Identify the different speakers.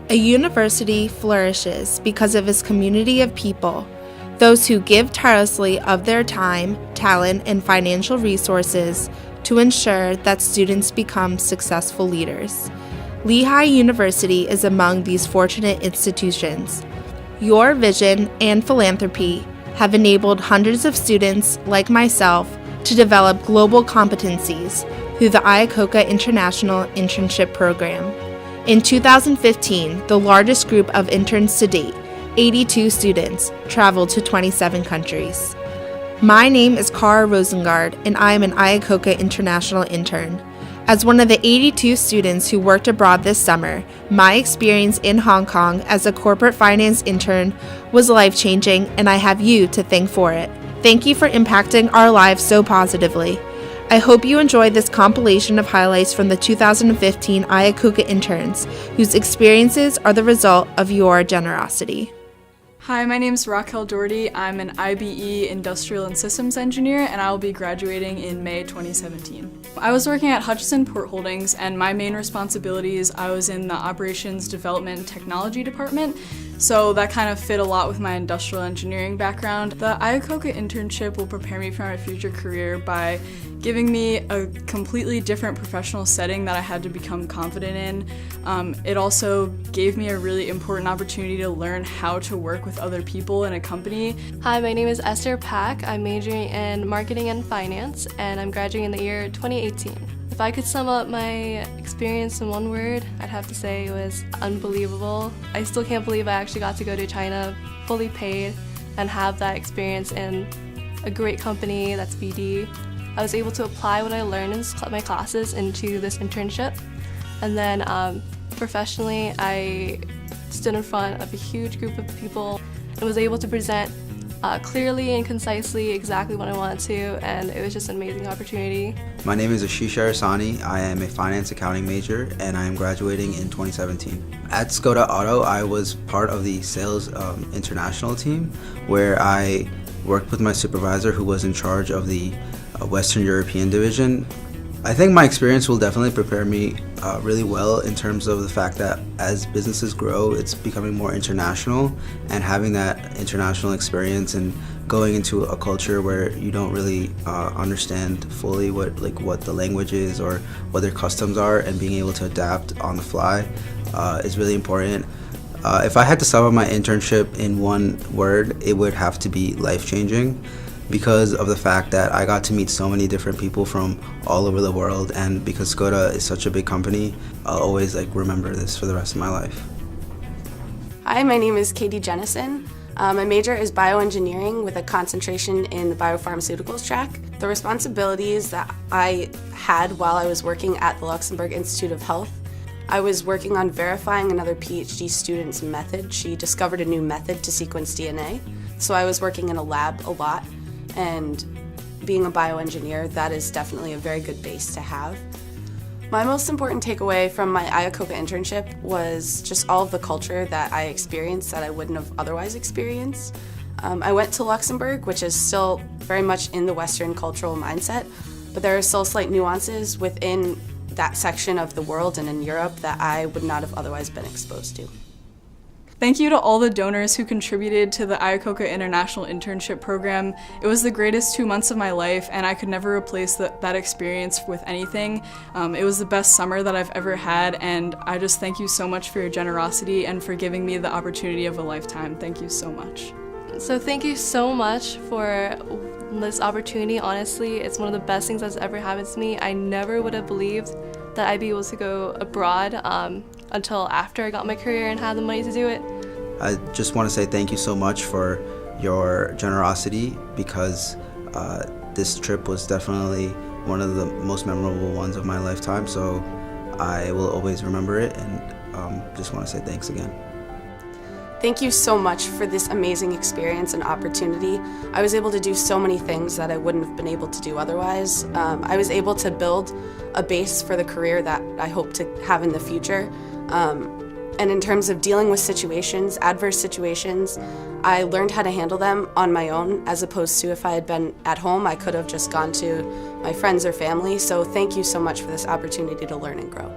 Speaker 1: A university flourishes because of its community of people, those who give tirelessly of their time, talent, and financial resources to ensure that students become successful leaders. Lehigh University is among these fortunate institutions. Your vision and philanthropy have enabled hundreds of students like myself to develop global competencies through the Iacocca International Internship Program. In 2015, the largest group of interns to date, 82 students, traveled to 27 countries. My name is Cara Rosengard, and I am an Iacocca International intern. As one of the 82 students who worked abroad this summer, my experience in Hong Kong as a corporate finance intern was life-changing, and I have you to thank for it. Thank you for impacting our lives so positively. I hope you enjoy this compilation of highlights from the 2015 Iacocca interns, whose experiences are the result of your generosity.
Speaker 2: Hi, my name is Raquel Doherty. I'm an IBE Industrial and Systems Engineer, and I will be graduating in May 2017. I was working at Hutchison Port Holdings, and my main responsibilities, I was in the Operations Development and Technology Department, so that kind of fit a lot with my industrial engineering background. The Iacocca internship will prepare me for my future career by giving me a completely different professional setting that I had to become confident in. It also gave me a really important opportunity to learn how to work with other people in a company.
Speaker 3: Hi, my name is Esther Pack. I'm majoring in Marketing and Finance, and I'm graduating in the year 2018. If I could sum up my experience in one word, I'd have to say it was unbelievable. I still can't believe I actually got to go to China fully paid and have that experience in a great company that's BD. I was able to apply what I learned in my classes into this internship. And then professionally, I stood in front of a huge group of people and was able to present clearly and concisely exactly what I wanted to, and it was just an amazing opportunity.
Speaker 4: My name is Ashish Arasani. I am a finance accounting major, and I am graduating in 2017. At Skoda Auto, I was part of the sales international team, where I worked with my supervisor, who was in charge of the Western European division. I think my experience will definitely prepare me really well in terms of the fact that as businesses grow, it's becoming more international, and having that international experience and going into a culture where you don't really understand fully what the language is or what their customs are, and being able to adapt on the fly is really important. If I had to sum up my internship in one word, it would have to be life-changing, because of the fact that I got to meet so many different people from all over the world, and because Skoda is such a big company, I'll always remember this for the rest of my life.
Speaker 5: Hi, my name is Katie Jennison. My major is bioengineering with a concentration in the biopharmaceuticals track. The responsibilities that I had while I was working at the Luxembourg Institute of Health, I was working on verifying another PhD student's method. She discovered a new method to sequence DNA. So I was working in a lab a lot, and being a bioengineer, that is definitely a very good base to have. My most important takeaway from my Iacocca internship was just all of the culture that I experienced that I wouldn't have otherwise experienced. I went to Luxembourg, which is still very much in the Western cultural mindset, but there are still slight nuances within that section of the world and in Europe that I would not have otherwise been exposed to.
Speaker 2: Thank you to all the donors who contributed to the Iacocca International Internship Program. It was the greatest 2 months of my life, and I could never replace that experience with anything. It was the best summer that I've ever had, and I just thank you so much for your generosity and for giving me the opportunity of a lifetime. Thank you so much.
Speaker 3: So thank you so much for this opportunity. Honestly, it's one of the best things that's ever happened to me. I never would have believed that I'd be able to go abroad until after I got my career and had the money to do it.
Speaker 4: I just want to say thank you so much for your generosity, because this trip was definitely one of the most memorable ones of my lifetime, so I will always remember it, and just want to say thanks again.
Speaker 5: Thank you so much for this amazing experience and opportunity. I was able to do so many things that I wouldn't have been able to do otherwise. I was able to build a base for the career that I hope to have in the future. And in terms of dealing with situations, adverse situations, I learned how to handle them on my own, as opposed to if I had been at home, I could have just gone to my friends or family. So thank you so much for this opportunity to learn and grow.